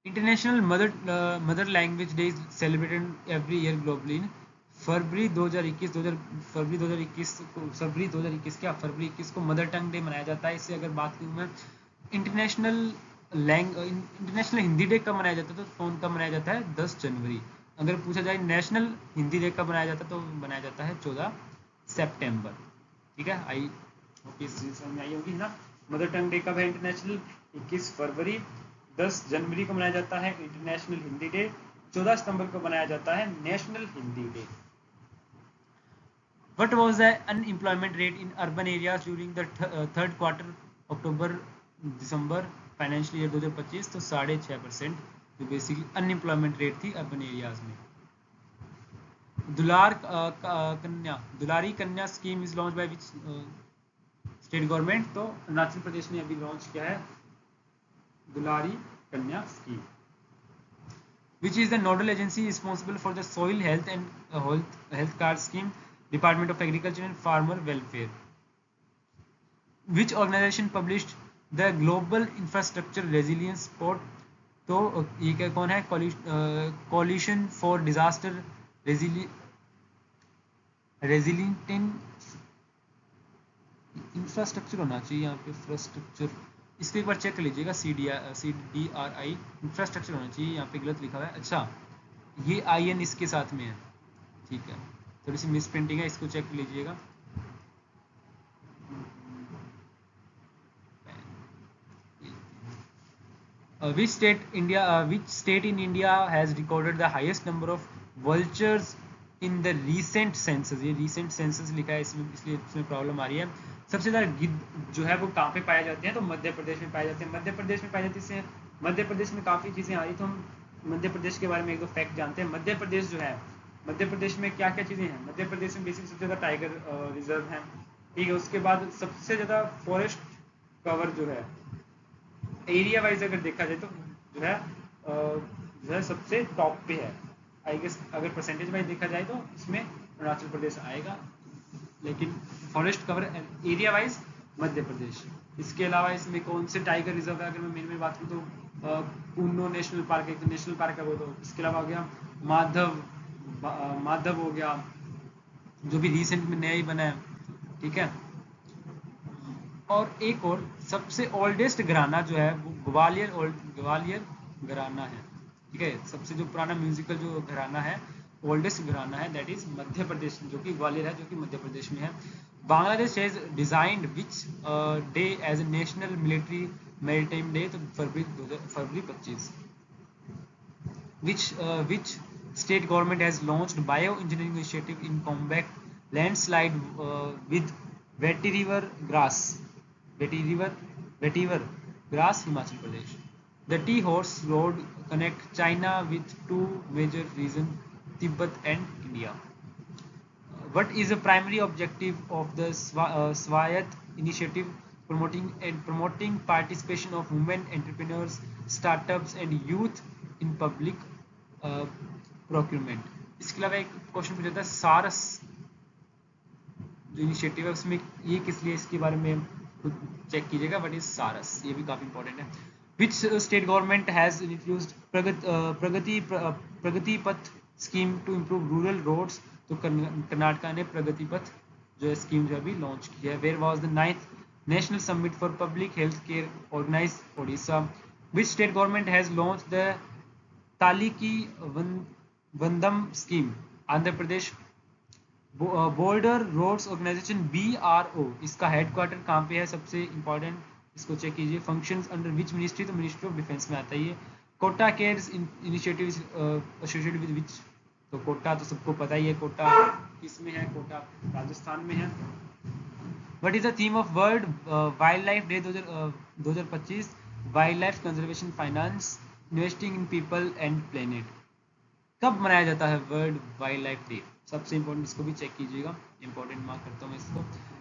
Speaker 1: International mother language day is celebrated every year globally in February 2021 को mother tongue day मनाया जाता है। इससे अगर बात करूँ मैं, international Hindi day कब मनाया जाता है? तो कौन कब मनाया जाता है? 10 जनवरी। अगर पूछा जाए नेशनल हिंदी डे कब मनाया जाता है, तो मनाया जाता है 14 सितंबर। ठीक है, आई होप इस चीज समझ में आई होगी ना। मदर टंग डे कब है इंटरनेशनल? 21 फरवरी। 10 जनवरी को मनाया जाता है इंटरनेशनल हिंदी डे। 14 सितंबर को मनाया जाता है national Hindi day. What was the unemployment rate in urban areas during the third quarter October December financial year 2025? तो 6.5% जो बेसिकली अनएम्प्लॉयमेंट रेट थी अर्बन एरियाज में। दुलारी कन्या scheme is launch by which state government? तो अरुणाचल प्रदेश ने अभी लॉन्च किया है दुलारी कन्या scheme. Which is the nodal agency responsible for the soil health and health card scheme? Department of Agriculture and Farmer Welfare. Which organization published the Global Infrastructure Resilience Report? तो ये क्या कौन है? Coalition for Disaster Resilient infrastructure होना चाहिए यहाँ पे, infrastructure, इसको एक बार चेक कर लीजिएगा। CDRI इंफ्रास्ट्रक्चर होना चाहिए, यहाँ पे गलत लिखा हुआ है। अच्छा, ये IN इसके साथ में है, ठीक है, थोड़ी सी मिस प्रिंटिंग है, इसको चेक कर लीजिएगा। Which state in India has recorded the highest number of vultures in the recent census? ये recent census लिखा है इसमें, इसलिए इसमें प्रॉब्लम आ रही है। सबसे ज़्यादा गिद्ध जो है वो कहाँ पे पाए जाते हैं? तो मध्य प्रदेश में पाए जाते हैं। मध्य प्रदेश में पाए जाते हैं। मध्य प्रदेश में काफ़ी चीज़ें आ रही, तो हम मध्य प्रदेश के बारे में एक दो फैक्ट जानते हैं। मध्य प्रदेश जो है, मध्य प्रदेश में क्या क्या चीज़ें हैं? मध्य प्रदेश में बेसिक सबसे ज़्यादा टाइगर रिजर्व है, ठीक है। उसके बाद सबसे ज़्यादा फॉरेस्ट कवर जो है एरिया वाइज अगर देखा जाए तो जो है सबसे टॉप पे है, आई गेस। अगर परसेंटेज वाइज देखा जाए तो इसमें अरुणाचल प्रदेश आएगा, लेकिन forest cover area wise Madhya Pradesh. इसके अलावा इसमें कौन से टाइगर रिजर्व है? अगर मैं मेन में बात करूँ तो कूनो नेशनल पार्क एक नेशनल पार्क है वो। तो इसके अलावा हो गया माधव हो गया, जो भी रिसेंट में नया ही बना है, ठीक है। और एक और सबसे ओल्डेस्ट घराना जो है वो ग्वालियर घराना है, ठीक है। सबसे जो पुराना म्यूजिकल जो घराना है, ओल्डेस्ट घराना है, दैट इज मध्य प्रदेश, जो कि ग्वालियर है, जो कि मध्य प्रदेश में है। Bangladesh has designed which day as a national military maritime day, तो फरवरी 25। Which state government has launched bioengineering initiative in combat landslide with vetiver grass? Vetiver, vetiver grass, Himachal Pradesh. The Tea Horse Road connect China with two major regions, Tibet and India. What is the primary objective of the Swayat initiative? Promoting participation of women entrepreneurs, startups and youth in public procurement. इसके अलावा एक question पूछा था सारस जो initiative है उसमें ये किस लिए, इसके बारे में खुद चेक कीजिएगा। व्हाट इज सारस, ये भी काफी इंपॉर्टेंट है। Which state government has introduced Pragati Path scheme to improve rural roads, तो कर्नाटका ने प्रगति पथ जो है स्कीम जो अभी लॉन्च की है। Where was the 9th national summit for public health care organize Odisha. Which state government has launch the Talliki Vandanam scheme, Andhra Pradesh. Border roads organization BRO, इसका हेडक्वार्टर कहाँ पे है, सबसे इंपॉर्टेंट, इसको चेक कीजिए। फंक्शंस अंडर विच मिनिस्ट्री, तो मिनिस्ट्री ऑफ डिफेंस में आता है ये। Kota cares initiative associated with which, तो कोटा तो सबको पता ही है, कोटा किस में है, कोटा राजस्थान में है। What is the theme of world wild life day 2025? Wild life conservation, finance, investing in people and planet. कब मनाया जाता है वर्ल्ड वाइल्ड लाइफ डे, सबसे इंपॉर्टेंट, इसको भी चेक कीजिएगा, इंपॉर्टेंट मार्क करता हूँ मैं इसको।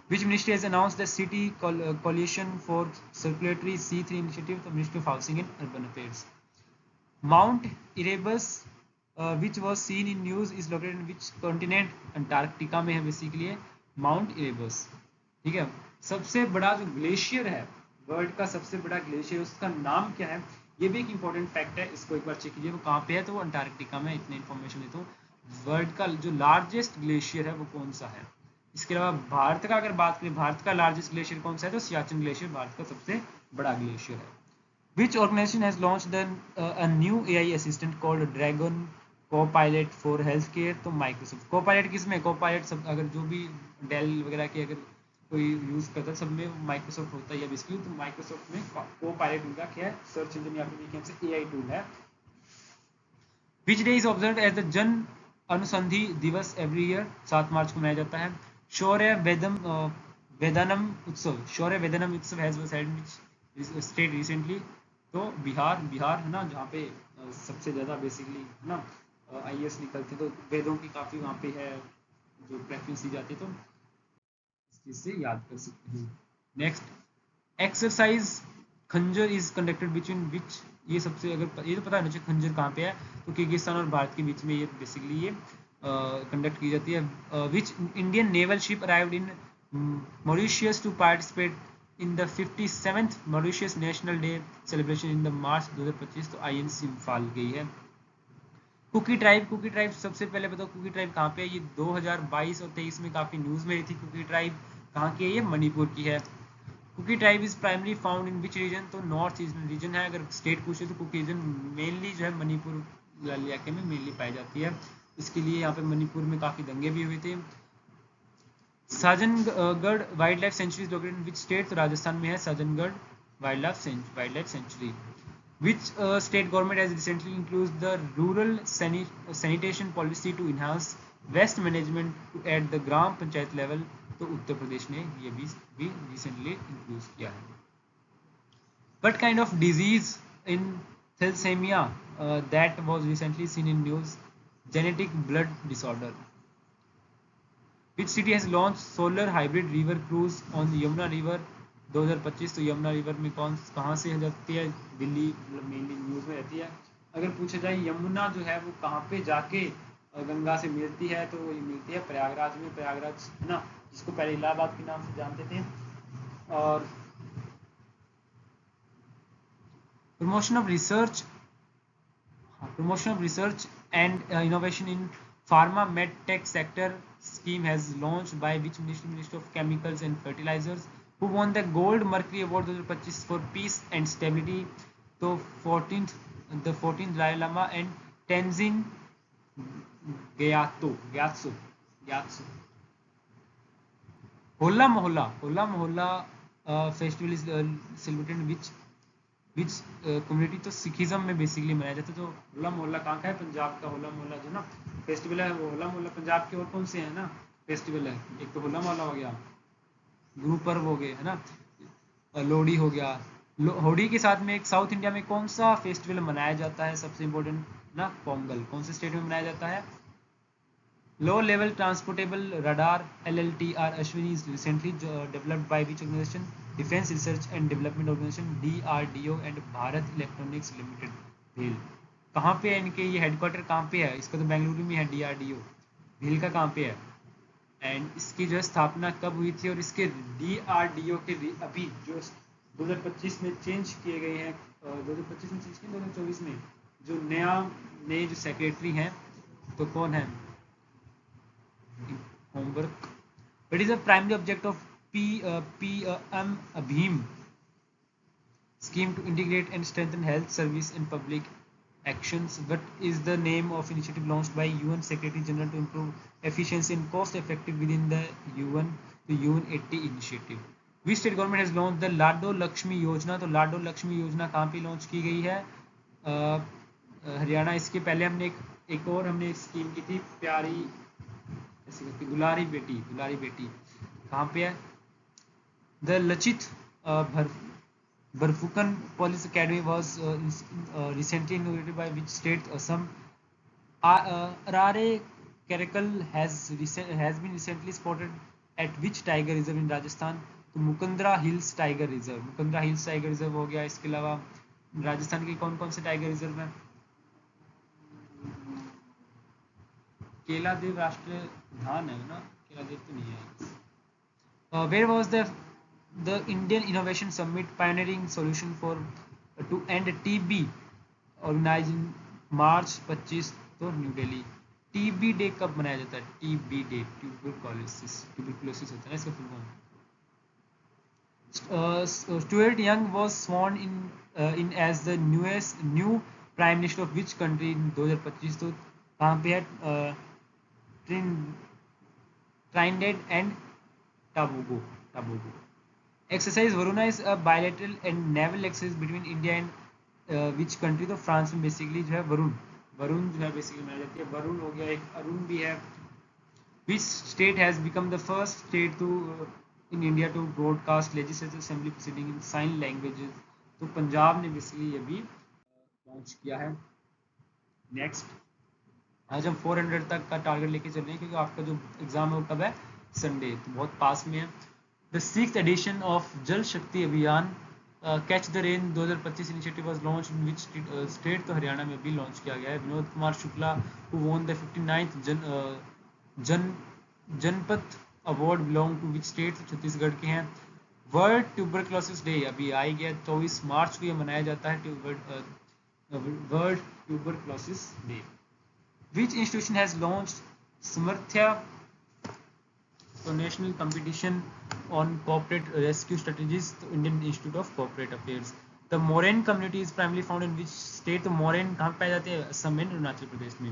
Speaker 1: Which ministry has announced the city coalition for circulatory C3 initiative, तो ministry of housing and urban affairs. Mount Erebus which was seen in news is located in which continent, Antarctica में है basically mount Erebus, ठीक है। सबसे बड़ा जो glacier है, world का सबसे बड़ा ग्लेशियर, उसका नाम क्या है, ये भी एक इंपॉर्टेंट फैक्ट है, इसको एक बार चेक कीजिए। वो कहाँ पे है, तो वो अंटार्कटिका में, इतनी इन्फॉर्मेशन देता हूँ। वर्ल्ड का जो लार्जेस्ट ग्लेशियर है वो कौन सा है। इसके अलावा भारत का अगर बात करें, भारत का लार्जेस्ट ग्लेशियर कौन सा है, तो सियाचिन ग्लेशियर भारत का सबसे बड़ा ग्लेशियर है। Which organization has launched a new AI assistant called Dragon Copilot for Healthcare, तो Microsoft। Copilot किस में, Copilot सब अगर जो भी डेल वगैरह की अगर कोई यूज करता है, सब में माइक्रोसॉफ्ट होता है बेसिकली, तो माइक्रोसॉफ्ट में Copilot उनका क्या है, सर्च इंजन या फिर से AI टूल है। Which day is observed as the जन अनुसंधि दिवस every year, 7 मार्च को मनाया जाता है। शौर्य वेदनम उत्सव, Shaurya Vedanam Utsav has been held state recently, तो बिहार है ना, जहाँ पे सबसे ज़्यादा बेसिकली है ना IAS निकलते, तो वेदों की काफ़ी वहाँ पे है जो प्रेफरेंस दी जाती है, तो इस चीज़ से याद कर सकते हैं। नेक्स्ट, एक्सरसाइज खंजर इज कंडक्टेड बिटवीन विच, ये सबसे अगर ये तो पता है मुझे खंजर कहाँ पे है, तो किर्गिस्तान और भारत के बीच में ये बेसिकली ये कंडक्ट की जाती है। Which Indian naval ship arrived in Mauritius to participate in the 57th Mauritius national day celebration in the March 2025, तो INC इम्फाल गई है। कुकी ट्राइब सबसे पहले बताओ, कुकी ट्राइब कहाँ पे है, ये 2022 और 23 में काफ़ी न्यूज़ में रही थी। कुकी ट्राइब कहाँ की है, ये मणिपुर की है। Kuki tribe is primary found in which region, तो नॉर्थ ईस्टर्न रीजन है। अगर स्टेट पूछे तो कुकी रीजन मेनली जो है मणिपुर इलाके में मेनली पाई जाती है। इसके लिए यहाँ पे मणिपुर में काफ़ी दंगे भी हुए थे। Sajjangarh wildlife sanctuary located in which state, तो राजस्थान में है Sajjangarh wildlife sanctuary. Which state government has recently introduced the rural sanitation policy to enhance waste management at the gram panchayat level, तो उत्तर प्रदेश ने ये भी recently इंट्रोड्यूस किया है। What kind of disease in thalassemia that was recently seen in news, genetic blood disorder? Which city has launched solar hybrid river cruise on the Yamuna river 2025, तो Yamuna river में कहाँ से जाती है, दिल्ली मेनली न्यूज़ में रहती है। अगर पूछा जाए यमुना जो है वो कहाँ पे जाके गंगा से मिलती है, तो ये मिलती है प्रयागराज में, प्रयागराज है ना, जिसको पहले इलाहाबाद के नाम से जानते थे। और promotion of research and innovation in Pharma medtech sector scheme has launched by which Ministry of Chemicals and Fertilizers, who won the Gold Mercury Award 2025 for Peace and Stability. तो 14th the 14th Dalai Lama and Tenzin Gyatso. Holla Mohalla festival is celebrated in which community, तो Sikhism में basically मनाया जाता है। तो होला मोहल्ला कहाँ का है? पंजाब का होला मोहल्ला जो ना फेस्टिवल है, वो होला मोहल्ला पंजाब के और कौन से हैं ना फेस्टिवल है? एक तो होला मोहल्ला हो गया, गुरु पर्व हो गए है ना, लोहड़ी हो गया। लोहड़ी के साथ में एक साउथ इंडिया में कौन सा फेस्टिवल मनाया जाता है सबसे इम्पोर्टेंट ना? पोंगल। कौन से स्टेट में मनाया जाता है? Low level transportable radar LLTR Ashwini is recently developed by which organization? Defense Research and Development Organization DRDO and Bharat Electronics Limited भेल। कहाँ पे है इनके ये हेडक्वार्टर? कहाँ पे है इसका? तो बेंगलुरु में है DRDO। भेल का कहाँ पे है? एंड इसकी जो स्थापना कब हुई थी? और इसके DRDO के अभी जो 2025 में चेंज किए गए हैं, 2025 में चेंज किए, 2024 में जो नए जो सेक्रेटरी हैं, तो कौन है? Homework. What is the primary object of PM Abhim scheme to integrate and strengthen health service and public actions? What is the name of initiative launched by UN Secretary General to improve efficiency and cost effective within the UN 80 initiative? Which state government has launched the Lado Lakshmi Yojana? तो लाडो लक्ष्मी योजना कहाँ पे launch की गई है? हरियाणा। इसके पहले हमने एक और हमने स्कीम की थी, प्यारी दुलारी बेटी कहाँ पे है? The Lachit Barphukan police academy was recently inaugurated by which state? Assam. Arare caracal has been recently spotted at which tiger reserve in Rajasthan? तो मुकंदरा हिल्स टाइगर रिजर्व हो गया। इसके अलावा राजस्थान के कौन कौन से टाइगर रिजर्व हैं? केलादेव राष्ट्रीय उद्यान है ना? केलादेव तो नहीं है। Where was the Indian Innovation Summit pioneering solution for to end TB organized in March 25? तो न्यू दिल्ली। TB डे कब मनाया जाता है? TB डे ट्यूबरकुलोसिस होता है ना इसका full form. Stuart Young was sworn in as the new prime minister of which country in 2025? तो कहाँ पे है? Trinidad and Tobago. Exercise Varuna is a bilateral and naval exercise between India and which country? तो France में basically जो है वरुण जो है बेसिकली मनाई जाती है। वरुण हो गया, एक अरुण भी है। Which state has become the first state to in India to broadcast legislative assembly proceeding in sign languages? तो पंजाब ने बेसिकली अभी लॉन्च किया है। नेक्स्ट, आज हम 400 तक का टारगेट लेके चल रहे हैं क्योंकि आपका जो एग्जाम है वो कब है? संडे, तो बहुत पास में है। The 6th edition of Jal Shakti Abhiyan catch the rain 2025 initiative was launch in which state? तो हरियाणा में भी लॉन्च किया गया है। Vinod Kumar Shukla who won the 59th Jnanpith award belong to which state? तो छत्तीसगढ़ के हैं। वर्ल्ड ट्यूबरक्लोसिस डे अभी आ ही गया, 24 मार्च को यह मनाया जाता है world tuberculosis day. Which institution has launched Samarthya, the national competition on corporate rescue strategies? The Indian Institute of Corporate Affairs. The Moraine community is primarily found in which state? तो Moraine कहाँ पाए जाते हैं? Assam and Arunachal Pradesh में।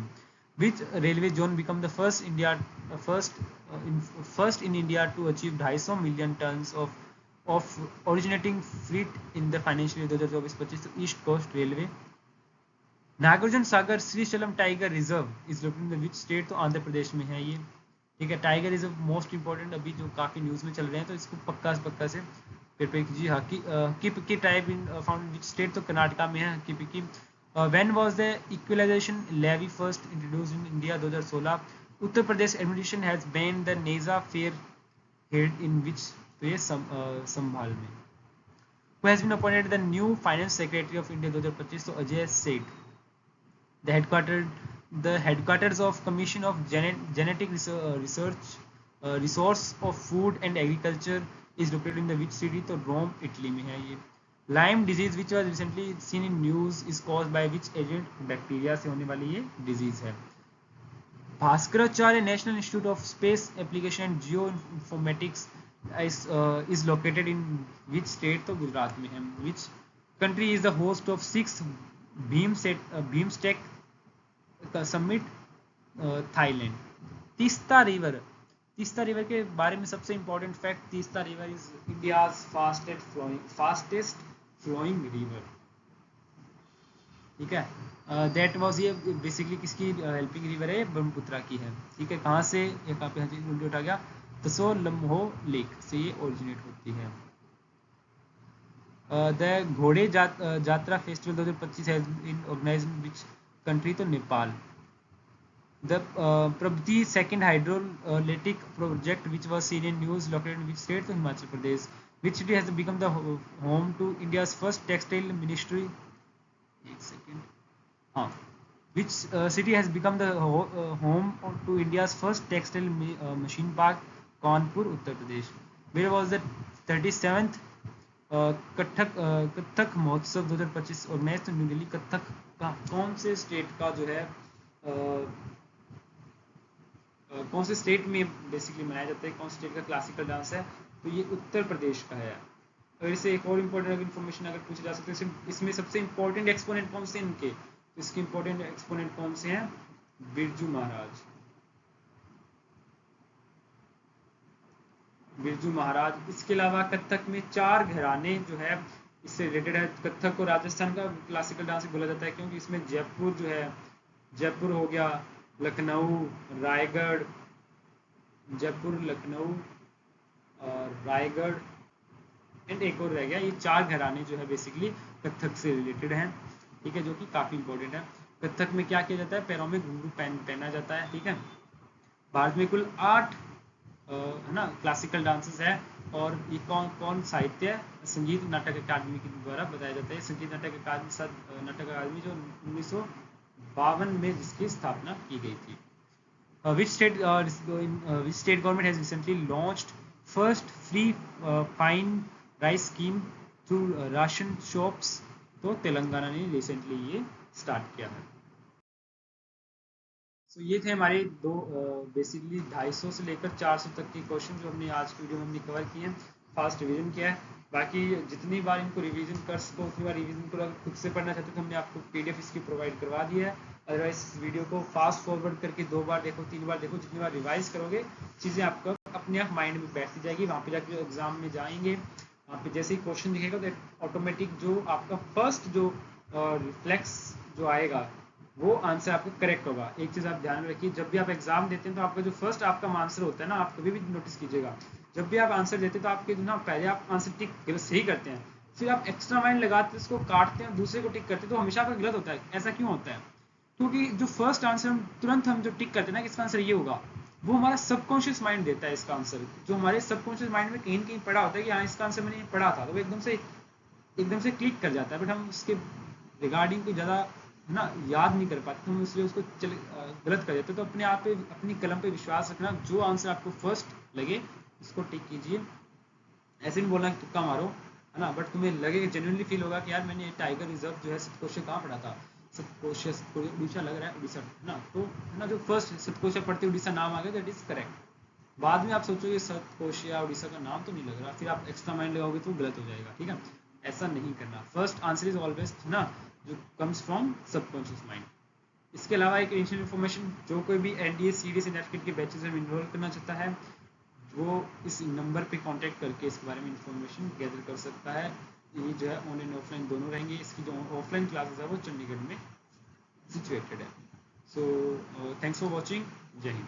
Speaker 1: Which railway zone become the first in India to achieve 250 million tons of originating freight in the financial year 2024-25? तो East Coast Railway। Nagarjuna Sagar Srisailam tiger reserve is located in which state? तो आंध्र प्रदेश में है ये। ठीक है, टाइगर रिजर्व मोस्ट इंपॉर्टेंट अभी जो काफी न्यूज में चल रहे हैं, तो इसको पक्का से प्रिपेयर कीजिए। हाँ, Kipki type in found in which state? तो कर्नाटका में है Kipki. When was the equalization levy first introduced in India? 2016। Uttar Pradesh administration has ban the Neja fair held in which? तो ये संभाल में। Who has been appointed the new finance secretary of India 2025? तो अजय सेठ। The headquarters of Commission of Genetic Resource of Food and Agriculture is located in the which city? तो Rome Italy में है ये। Lyme disease which was recently seen in news is caused by which agent? Bacteria से होने वाली ये disease है। Bhaskaracharya National Institute of Space Application and Geoinformatics is located in which state? तो गुजरात में है. Which country is the host of 6 BIMSTEC summit? Thailand. Teesta river के बारे में सबसे important fact, Teesta river is India's fastest flowing river. ठीक है. That was, ये बेसिकली किसकी हेल्पिंग रिवर है? ब्रह्मपुत्रा की है. ठीक है. कहाँ से? ये कहाँ पे उल्टी उठा गया, तसो लम्हो लेक से ये ओरिजिनेट होती है. The Ghode Jatra festival 2025 has been organized in which country? तो Nepal. The Prabhati second hydroelectric project, which was seen in news, located in which state? तो Himachal Pradesh. Which city has become the home to India's first textile ministry? एक second. हाँ. Which city has become the home to India's first textile machine park? Kanpur, Uttar Pradesh. Where was the 37th Kathak महोत्सव 2025 organised? New Delhi. Kathak का कौन से state का जो है कौन से स्टेट में बेसिकली मनाया जाता है? कौन से स्टेट का क्लासिकल डांस है? तो ये उत्तर प्रदेश का है. और इससे एक और इम्पोर्टेंट इन्फॉर्मेशन अगर पूछा जा सकता है, इसमें सबसे इम्पोर्टेंट एक्सपोनेंट कौन से हैं इनके? तो इसके इम्पोर्टेंट एक्सपोनेंट कौन से हैं? बिरजू महाराज. बिरजू महाराज. इसके अलावा कथक में 4 घराने जो है इससे रिलेटेड है. कथक को राजस्थान का क्लासिकल डांस बोला जाता है क्योंकि इसमें जयपुर जो है, जयपुर हो गया, लखनऊ, रायगढ़, जयपुर, लखनऊ और रायगढ़ एंड एक और रह गया. ये 4 घराने जो है बेसिकली कथक से रिलेटेड हैं. ठीक है. जो कि काफ़ी इंपॉर्टेंट है. कथक में क्या किया जाता है? पैरों में घुंघरू पहना जाता है. ठीक है. भारत में कुल 8 है ना क्लासिकल डांसेस है. और ये कौन साहित्य संगीत नाटक अकादमी के द्वारा बताया जाता है. संगीत नाटक अकादमी जो 1952 में जिसकी स्थापना की गई थी. Which state government has recently launched first free fine rice scheme through ration shops? तो तेलंगाना ने रिसेंटली ये स्टार्ट किया है. So, ये थे हमारे दो बेसिकली 250 से लेकर 400 तक के क्वेश्चन जो हमने आज की वीडियो में हमने कवर किए हैं. फास्ट रिवीजन किया है. बाकी जितनी बार इनको रिवीजन कर सको उतनी बार रिवीजन करो. अगर खुद से पढ़ना चाहते तो हमने आपको PDF इसकी प्रोवाइड करवा दी है. अदरवाइज इस वीडियो को फास्ट फॉरवर्ड करके 2 बार देखो, 3 बार देखो. जितनी बार रिवाइज करोगे चीज़ें आपको अपने आप माइंड में बैठती जाएगी. वहाँ पे जाके एग्जाम में जाएंगे, वहाँ पे जैसे ही क्वेश्चन दिखेगा तो ऑटोमेटिक जो आपका फर्स्ट जो रिफ्लेक्स जो आएगा वो आंसर आपको करेक्ट होगा. एक चीज़ आप ध्यान में रखिए, जब भी आप एग्जाम देते हैं तो आपका जो फर्स्ट आपका आंसर होता है ना, आप कभी भी नोटिस कीजिएगा, जब भी आप आंसर देते हैं तो आपके ना पहले आप आंसर टिक सही करते हैं, फिर आप एक्स्ट्रा माइंड लगाते हैं, उसको काटते हैं, दूसरे को टिक करते हैं, तो हमेशा आपका गलत होता है. ऐसा क्यों होता है? क्योंकि जो फर्स्ट आंसर तुरंत हम जो टिक करते हैं ना कि इसका आंसर ये होगा, वो हमारा सबकॉन्शियस माइंड देता है इसका आंसर. जो हमारे सबकॉन्शियस माइंड में कहीं न कहीं पढ़ा होता है कि हाँ इसका आंसर मैंने पढ़ा था, तो वो एकदम से क्लिक कर जाता है. बट हम उसके रिगार्डिंग को ज़्यादा ना याद नहीं कर पाते, तो हम इसलिए उसको गलत कर देते. तो अपने आप पे, अपनी कलम पे विश्वास रखना. जो आंसर आपको फर्स्ट लगे उसको टिक कीजिए. ऐसे नहीं बोलना कि तुक्का मारो, है ना. बट तुम्हें लगेगा, जेन्युइनली फील होगा कि यार मैंने टाइगर रिजर्व जो है सतकोशा कहाँ पढ़ा था, सतकोशा उड़ीसा लग रहा है, उड़ीसा ना. तो है ना, जो फर्स्ट सतकोशा पढ़ते उड़ीसा नाम आ गया, दैट इज करेक्ट. बाद में आप सोचोगे सतकोशा उड़ीसा का नाम तो नहीं लग रहा, फिर आप एक्स्ट्रा माइंड लगाओगे तो गलत हो जाएगा. ठीक है. ऐसा नहीं करना. फर्स्ट आंसर इज ऑलवेज ना जो कम्स फ्रॉम सबकॉन्शियस माइंड. इसके अलावा एक एडिशनल इन्फॉर्मेशन, जो कोई भी NDA CDS नेटवर्क के बैचेस में इनरोल करना चाहता है वो इस नंबर पे कांटेक्ट करके इसके बारे में इंफॉर्मेशन गैदर कर सकता है. ये जो है ऑनलाइन ऑफलाइन दोनों रहेंगे. इसकी जो ऑफलाइन क्लासेस है वो चंडीगढ़ में सिचुएटेड है. So thanks for watching. जय हिंद.